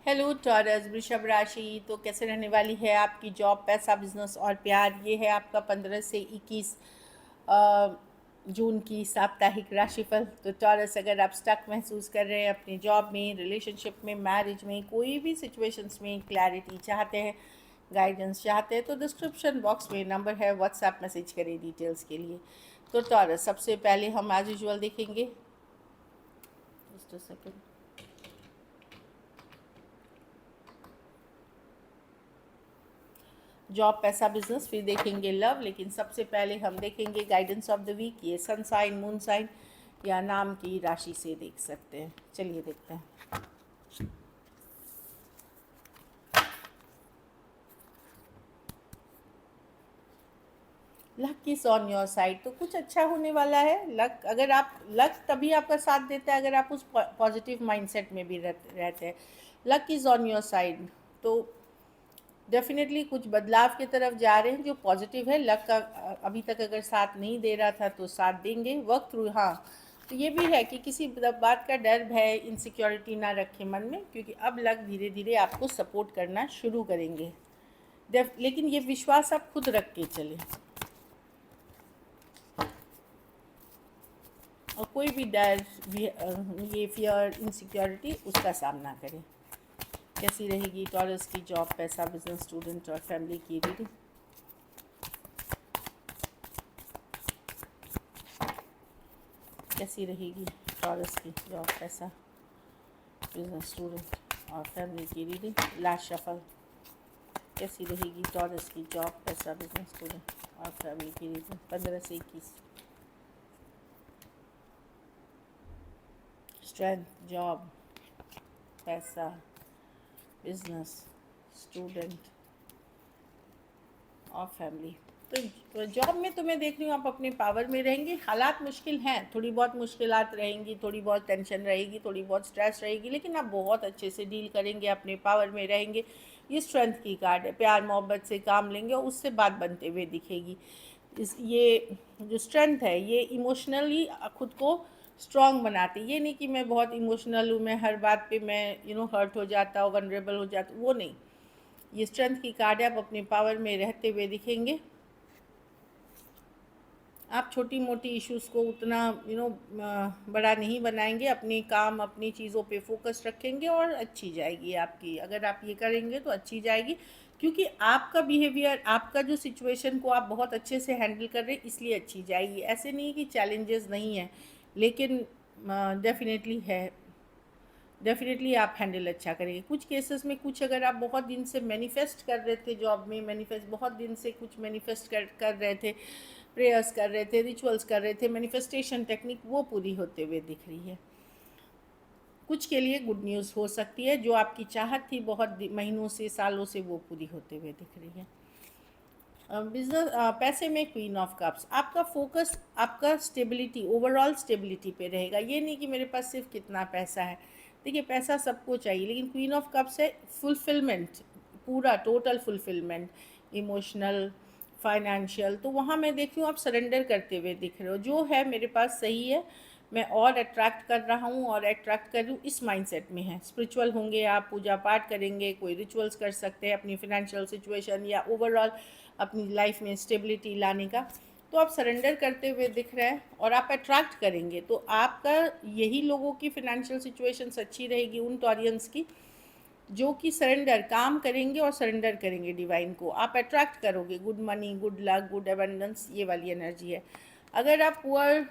Hello taurus वृषभ राशि। तो कैसे रहने वाली है आपकी जॉब, पैसा, बिजनेस और प्यार। ये है आपका 15 से 21 जून की साप्ताहिक राशिफल। तो टॉरस, अगर आप स्टक महसूस कर रहे हैं अपनी जॉब में, रिलेशनशिप में, मैरिज में, कोई भी सिचुएशंस में क्लैरिटी चाहते हैं, गाइडेंस चाहते हैं, तो डिस्क्रिप्शन बॉक्स में नंबर है, व्हाट्सएप मैसेज करें डिटेल्स के लिए। तो टॉरस, सबसे पहले हम एज यूजुअल देखेंगे, जस्ट अ सेकेंड, जॉब, पैसा, बिजनेस, फिर देखेंगे लव। लेकिन सबसे पहले हम देखेंगे गाइडेंस ऑफ द वीक। ये सन साइन, मून साइन या नाम की राशि से देख सकते हैं। चलिए देखते हैं। Luck is on your side, तो कुछ अच्छा होने वाला है। लक, अगर आप, लक तभी आपका साथ देता है अगर आप उस पॉजिटिव माइंडसेट में भी रहते हैं। Luck is on your side, तो डेफिनेटली कुछ बदलाव की तरफ जा रहे हैं जो पॉजिटिव है। लक का अभी तक अगर साथ नहीं दे रहा था तो साथ देंगे। वर्क थ्रू, हाँ, तो ये भी है कि किसी बात का डर, भय, इनसिक्योरिटी ना रखें मन में, क्योंकि अब लक धीरे धीरे आपको सपोर्ट करना शुरू करेंगे। लेकिन ये विश्वास आप खुद रख के चलें और कोई भी डर, ये फियर, इनसिक्योरिटी, उसका सामना करें। कैसी रहेगी टॉरस की जॉब, पैसा, बिजनेस, स्टूडेंट और फैमिली की रीडिंग। कैसी रहेगी टॉरस की जॉब, पैसा, बिजनेस, स्टूडेंट और फैमिली की रीडिंग। Last shuffle. कैसी रहेगी टॉरस की जॉब, पैसा, बिजनेस, स्टूडेंट और फैमिली की रीडिंग 15 से 21। स्ट्रेंथ, जॉब, पैसा, बिजनेस, स्टूडेंट और फैमिली। तो जॉब में तो मैं देख रही हूँ आप अपने पावर में रहेंगे। हालात मुश्किल हैं, थोड़ी बहुत मुश्किलात रहेंगी, थोड़ी बहुत टेंशन रहेगी, थोड़ी बहुत स्ट्रेस रहेगी, लेकिन आप बहुत अच्छे से डील करेंगे, अपने पावर में रहेंगे। ये स्ट्रेंथ की कार्ड है। प्यार मोहब्बत से काम लेंगे और उससे बात बनते हुए दिखेगी। ये जो स्ट्रेंथ है ये इमोशनली खुद को स्ट्रांग बनाती। ये नहीं कि मैं बहुत इमोशनल हूँ, मैं हर बात पे मैं हर्ट हो जाता हूँ, वनरेबल हो जाता हूँ, वो नहीं। ये स्ट्रेंथ की कार्ड है। आप अपने पावर में रहते हुए दिखेंगे। आप छोटी मोटी इश्यूज़ को उतना बड़ा नहीं बनाएंगे। अपने काम, अपनी चीज़ों पे फोकस रखेंगे और अच्छी जाएगी आपकी। अगर आप ये करेंगे तो अच्छी जाएगी, क्योंकि आपका बिहेवियर, आपका जो सिचुएशन को आप बहुत अच्छे से हैंडल कर रहे हैं, इसलिए अच्छी जाएगी। ऐसे नहीं कि चैलेंजेस नहीं हैं, लेकिन डेफिनेटली है। डेफिनेटली आप हैंडल अच्छा करेंगे। कुछ केसेस में, कुछ अगर आप बहुत दिन से मैनिफेस्ट कर रहे थे जॉब में, मैनिफेस्ट बहुत दिन से कुछ मैनिफेस्ट कर रहे थे, प्रेयर्स कर रहे थे, रिचुअल्स कर रहे थे, मैनिफेस्टेशन टेक्निक, वो पूरी होते हुए दिख रही है। कुछ के लिए गुड न्यूज़ हो सकती है। जो आपकी चाहत थी बहुत महीनों से, सालों से, वो पूरी होते हुए दिख रही है। बिजनेस, पैसे में क्वीन ऑफ कप्स। आपका फोकस, आपका स्टेबिलिटी, ओवरऑल स्टेबिलिटी पे रहेगा। ये नहीं कि मेरे पास सिर्फ कितना पैसा है। देखिए, पैसा सबको चाहिए, लेकिन क्वीन ऑफ कप्स है फुलफिलमेंट, पूरा टोटल फुलफिलमेंट, इमोशनल, फाइनेंशियल। तो वहाँ मैं देख रही हूँ आप सरेंडर करते हुए दिख रहे हो। जो है मेरे पास सही है, मैं और अट्रैक्ट कर रहा हूँ और अट्रैक्ट कर रही हूँ, इस माइंडसेट में है। स्पिरिचुअल होंगे आप, पूजा पाठ करेंगे, कोई रिचुअल्स कर सकते हैं अपनी फिनेंशियल सिचुएशन या ओवरऑल अपनी लाइफ में स्टेबिलिटी लाने का। तो आप सरेंडर करते हुए दिख रहे हैं और आप अट्रैक्ट करेंगे। तो आपका यही लोगों की फिनेंशियल सिचुएशंस अच्छी रहेगी, उन टॉरियंस की जो कि सरेंडर काम करेंगे और सरेंडर करेंगे डिवाइन को। आप अट्रैक्ट करोगे good money, good luck, good abundance, ये वाली एनर्जी है। अगर आप पुअर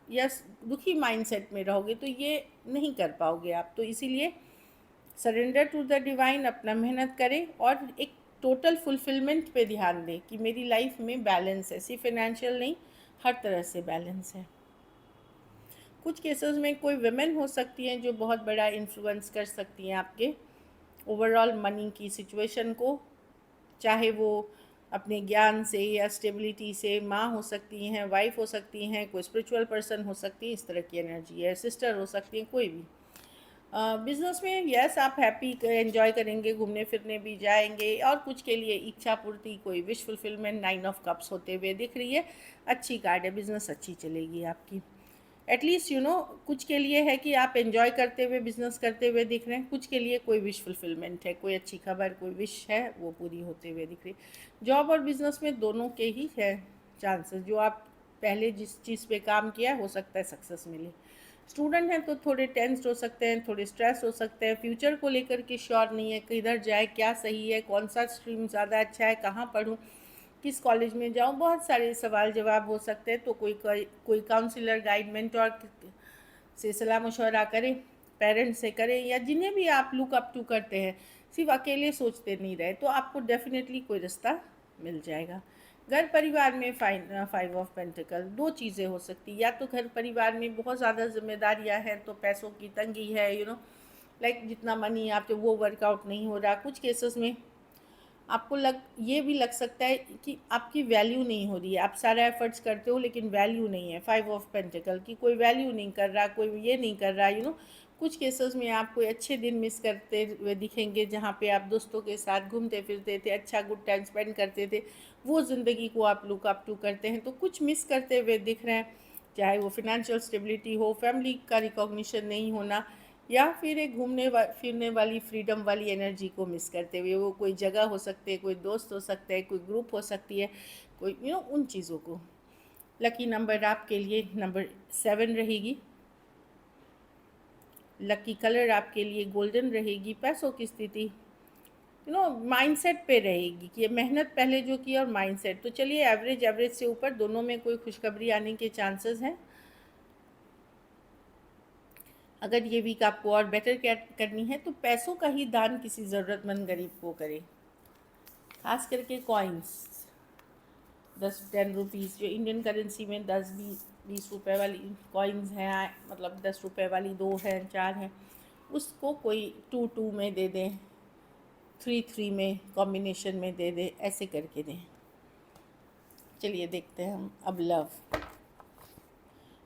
या दुखी माइंडसेट में रहोगे तो ये नहीं कर पाओगे आप। तो इसीलिए सरेंडर टू द डिवाइन, अपना मेहनत करें और एक टोटल फुलफिलमेंट पे ध्यान दें कि मेरी लाइफ में बैलेंस है, सिर्फ फाइनेंशियल नहीं, हर तरह से बैलेंस है। कुछ केसेस में कोई वुमेन हो सकती हैं जो बहुत बड़ा इन्फ्लुएंस कर सकती हैं आपके ओवरऑल मनी की सिचुएशन को, चाहे वो अपने ज्ञान से या स्टेबिलिटी से। माँ हो सकती हैं, वाइफ हो सकती हैं, कोई स्पिरिचुअल पर्सन हो सकती है, इस तरह की एनर्जी है। सिस्टर हो सकती हैं, कोई भी। बिजनेस में यस, आप हैप्पी एंजॉय करेंगे, घूमने फिरने भी जाएंगे। और कुछ के लिए इच्छा पूर्ति, कोई विश फुलफिलमेंट, 9 ऑफ कप्स होते हुए दिख रही है। अच्छी कार्ड है, बिजनेस अच्छी चलेगी आपकी। एटलीस्ट कुछ के लिए है कि आप एंजॉय करते हुए बिजनेस करते हुए दिख रहे हैं, कुछ के लिए कोई विश फुलफिलमेंट है, कोई अच्छी खबर, कोई विश है वो पूरी होते हुए दिख रही। जॉब और बिजनेस में दोनों के ही है चांसेस। जो आप पहले जिस चीज़ पे काम किया है हो सकता है सक्सेस मिले। स्टूडेंट हैं तो थोड़े टेंस्ड हो सकते हैं, थोड़े स्ट्रेस हो सकते हैं, फ्यूचर को लेकर के श्योर नहीं है, किधर जाए, क्या सही है, कौन सा स्ट्रीम ज़्यादा अच्छा है, कहाँ पढूं, किस कॉलेज में जाऊं, बहुत सारे सवाल जवाब हो सकते हैं। तो कोई काउंसलर गाइड मेंटोर से सलाह मशवरा करें, पेरेंट्स से करें, या जिन्हें भी आप लुक अप टू करते हैं। सिर्फ अकेले सोचते नहीं रहे, तो आपको डेफिनेटली कोई रास्ता मिल जाएगा। घर परिवार में 5 ऑफ पेंटिकल, दो चीज़ें हो सकती, या तो घर परिवार में बहुत ज़्यादा जिम्मेदारियां हैं तो पैसों की तंगी है, लाइक जितना मनी आप वो वर्कआउट नहीं हो रहा। कुछ केसेस में आपको ये भी लग सकता है कि आपकी वैल्यू नहीं हो रही है, आप सारा एफर्ट्स करते हो लेकिन वैल्यू नहीं है। 5 ऑफ पेंटिकल की कोई वैल्यू नहीं कर रहा, कोई ये नहीं कर रहा, कुछ केसेस में आप कोई अच्छे दिन मिस करते हुए दिखेंगे, जहाँ पे आप दोस्तों के साथ घूमते फिरते थे, अच्छा गुड टाइम स्पेंड करते थे, वो ज़िंदगी को आप लुक अप टू करते हैं, तो कुछ मिस करते हुए दिख रहे हैं। चाहे वो फिनेंशियल स्टेबिलिटी हो, फैमिली का रिकॉग्निशन नहीं होना, या फिर एक फिरने वाली फ्रीडम वाली एनर्जी को मिस करते हुए। वो कोई जगह हो सकती है, कोई दोस्त हो सकते हैं, कोई ग्रुप हो सकती है, कोई उन चीज़ों को। लकी नंबर आपके लिए नंबर 7 रहेगी। लकी कलर आपके लिए गोल्डन रहेगी। पैसों की स्थिति माइंडसेट पे रहेगी कि मेहनत पहले जो की और माइंडसेट, तो चलिए एवरेज से ऊपर दोनों में कोई खुशखबरी आने के चांसेस हैं। अगर ये वीक आपको और बेटर करनी है तो पैसों का ही दान किसी ज़रूरतमंद गरीब को करें, खास करके कॉइन्स 10-10 रुपीज़, जो इंडियन करेंसी में 10-20 रुपए वाली कॉइन्स हैं, मतलब 10 रुपए वाली 2 हैं, 4 हैं, उसको कोई 2-2 में दे दें, 3-3 में कॉम्बिनेशन में दे दें, ऐसे करके दें। चलिए देखते हैं हम अब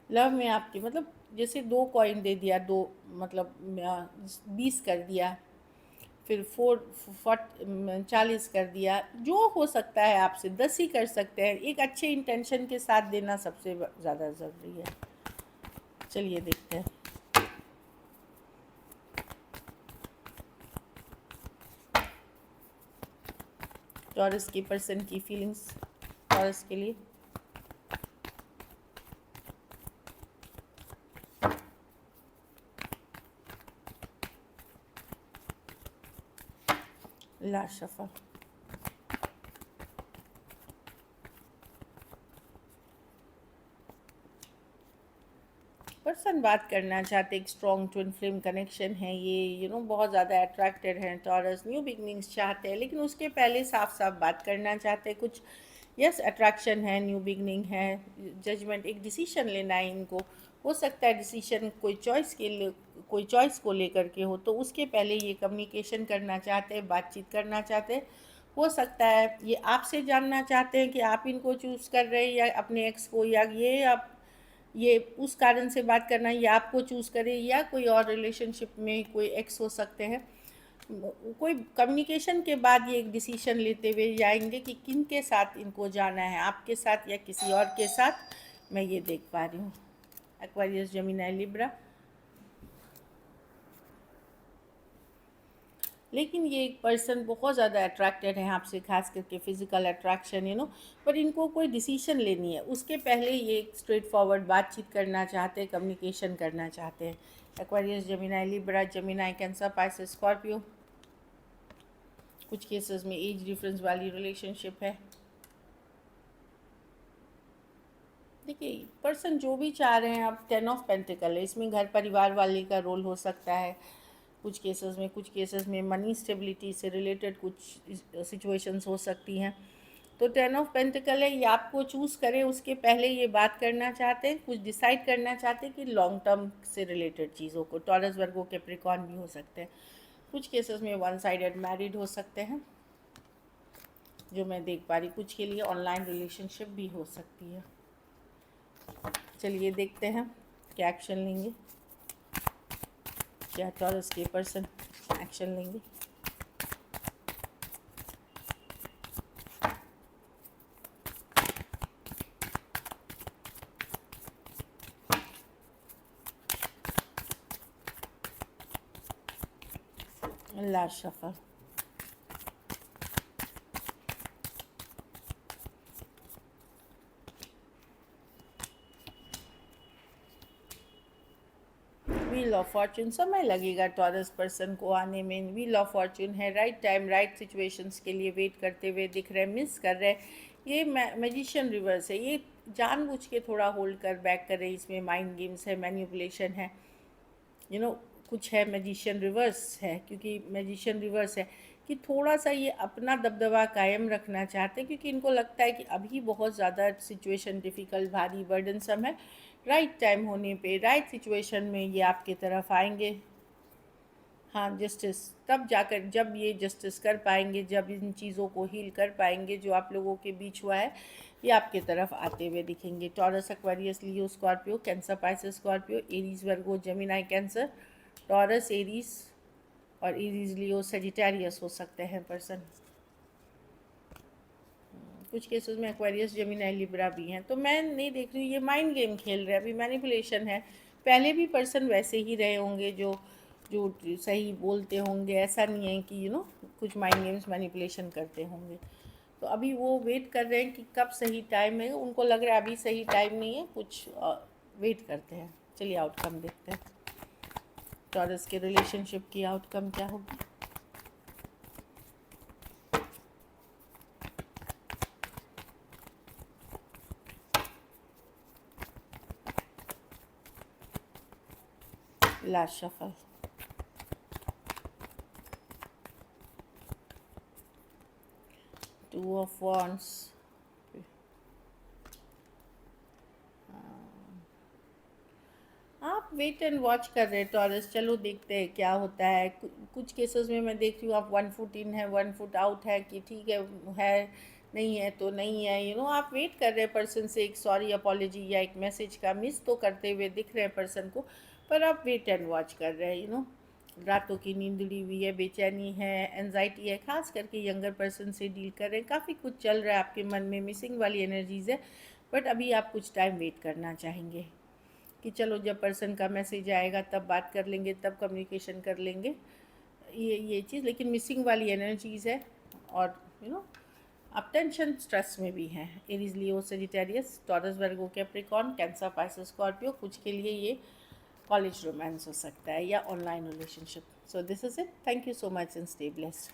लव में आपकी, मतलब जैसे 2 कॉइन दे दिया, 2 मतलब 20 कर दिया, फिर 40 कर दिया, जो हो सकता है आपसे 10 ही कर सकते हैं। एक अच्छे इंटेंशन के साथ देना सबसे ज़्यादा ज़रूरी है। चलिए देखते हैं। टॉरस की पर्सन की फीलिंग्स टॉरस के लिए। Last shuffle. पर्सन बात करना चाहते, एक स्ट्रॉन्ग ट्विन फ्लेम कनेक्शन है ये, बहुत ज़्यादा अट्रैक्टेड हैं टॉरस, न्यू बिगनिंग्स चाहते हैं, लेकिन उसके पहले साफ साफ बात करना चाहते हैं। कुछ यस अट्रैक्शन है, न्यू बिगनिंग है, जजमेंट, एक डिसीशन लेना है इनको। हो सकता है डिसीशन कोई चॉइस को लेकर के हो, तो उसके पहले ये कम्युनिकेशन करना चाहते हैं, बातचीत करना चाहते हैं। हो सकता है ये आपसे जानना चाहते हैं कि आप इनको चूज़ कर रहे हैं या अपने एक्स को, या ये उस कारण से बात करना है, या आपको चूज़ करें, या कोई और रिलेशनशिप में कोई एक्स हो सकते हैं। कोई कम्युनिकेशन के बाद ये एक डिसीजन लेते हुए जाएंगे कि किन के साथ इनको जाना है, आपके साथ या किसी और के साथ, मैं ये देख पा रही हूँ। Aquarius, Gemini, Libra. लेकिन ये एक पर्सन बहुत ज़्यादा अट्रैक्टेड है आपसे, खास करके फिज़िकल अट्रैक्शन, पर इनको कोई डिसीजन लेनी है, उसके पहले ये एक स्ट्रेट फॉरवर्ड बातचीत करना चाहते हैं, कम्युनिकेशन करना चाहते हैं। Aquarius, Gemini, Libra, Gemini, cancer, Pisces, Scorpio. कुछ केसेस में एज डिफरेंस वाली रिलेशनशिप है। देखिए पर्सन जो भी चाह रहे हैं, आप 10 ऑफ पेंटिकल है, इसमें घर परिवार वाले का रोल हो सकता है कुछ केसेस में मनी स्टेबिलिटी से रिलेटेड कुछ सिचुएशंस हो सकती हैं। तो 10 ऑफ पेंटिकल है, ये आपको चूज़ करें उसके पहले ये बात करना चाहते हैं, कुछ डिसाइड करना चाहते हैं कि लॉन्ग टर्म से रिलेटेड चीज़ों को। टॉरस, वर्गो, कैप्रिकॉर्न भी हो सकते हैं। कुछ केसेस में वन साइडेड मैरिड हो सकते हैं, जो मैं देख पा रही। कुछ के लिए ऑनलाइन रिलेशनशिप भी हो सकती है। चलिए देखते हैं क्या एक्शन लेंगे, क्या टॉरस के पर्सन एक्शन लेंगे। Last shuffle. Wheel of Fortune, समय लगेगा टॉरस पर्सन को आने में। व्हील ऑफ फॉर्चून है, राइट टाइम राइट सिचुएशंस के लिए वेट करते हुए दिख रहे हैं, मिस कर रहे हैं। ये मैजिशियन रिवर्स है, ये जानबूझ के थोड़ा होल्ड कर बैक कर रहे हैं, इसमें माइंड गेम्स है, मैनिपुलेशन है, कुछ है। मैजिशियन रिवर्स है, क्योंकि मैजिशियन रिवर्स है कि थोड़ा सा ये अपना दबदबा कायम रखना चाहते हैं, क्योंकि इनको लगता है कि अभी बहुत ज़्यादा सिचुएशन डिफ़िकल्ट, भारी, बर्डनसम है। राइट टाइम होने पे, राइट सिचुएशन में ये आपके तरफ आएंगे। हाँ, जस्टिस तब जाकर, जब ये जस्टिस कर पाएंगे, जब इन चीज़ों को हील कर पाएंगे जो आप लोगों के बीच हुआ है, ये आपके तरफ आते हुए दिखेंगे। Taurus, Aquarius, Leo, Scorpio, Cancer, Pisces, Scorpio, Aries, Virgo, Gemini, Cancer, Taurus, Aries और एरीज, लियो, सेजिटेरियस हो सकते हैं पर्सन। कुछ केसेस में एक्वेरियस, जेमिनाई, लिब्रा भी हैं। तो मैं नहीं देख रही हूँ, ये माइंड गेम खेल रहे हैं, अभी मैनिपुलेशन है। पहले भी पर्सन वैसे ही रहे होंगे जो जो सही बोलते होंगे, ऐसा नहीं है कि कुछ माइंड गेम्स मैनिपुलेशन करते होंगे। तो अभी वो वेट कर रहे हैं कि कब सही टाइम है, उनको लग रहा है अभी सही टाइम नहीं है, कुछ वेट करते हैं। चलिए आउटकम देखते हैं, टॉरस के रिलेशनशिप की आउटकम क्या होगी। Last shuffle. Two of wands, आप वेट एंड वॉच कर रहे हैं टॉरस। चलो देखते हैं क्या होता है। कुछ केसेस में मैं देख रही हूँ आप 1 फुट इन है, 1 फुट आउट है, कि ठीक है नहीं है तो नहीं है। आप वेट कर रहे हैं पर्सन से एक सॉरी, अपॉलॉजी या एक मैसेज का। मिस तो करते हुए दिख रहे हैं पर्सन को, पर आप वेट एंड वॉच कर रहे हैं। रातों की नींद उड़ी हुई है, बेचैनी है, एनजाइटी है, खास करके यंगर पर्सन से डील कर रहे हैं। काफ़ी कुछ चल रहा है आपके मन में, मिसिंग वाली एनर्जीज़ है, बट अभी आप कुछ टाइम वेट करना चाहेंगे कि चलो जब पर्सन का मैसेज आएगा तब बात कर लेंगे, तब कम्युनिकेशन कर लेंगे, ये चीज़। लेकिन मिसिंग वाली एनर्जीज़ है, और आप टेंशन स्ट्रेस में भी हैं। एरीज, लियो, सेजिटेरियस, टॉरस, वर्गो, कैप्रिकॉर्न, कैंसर, पाइसेस, स्कॉर्पियो। कुछ के लिए ये कॉलेज रोमांस हो सकता है या online relationship. So this is it, thank you so much and stay blessed.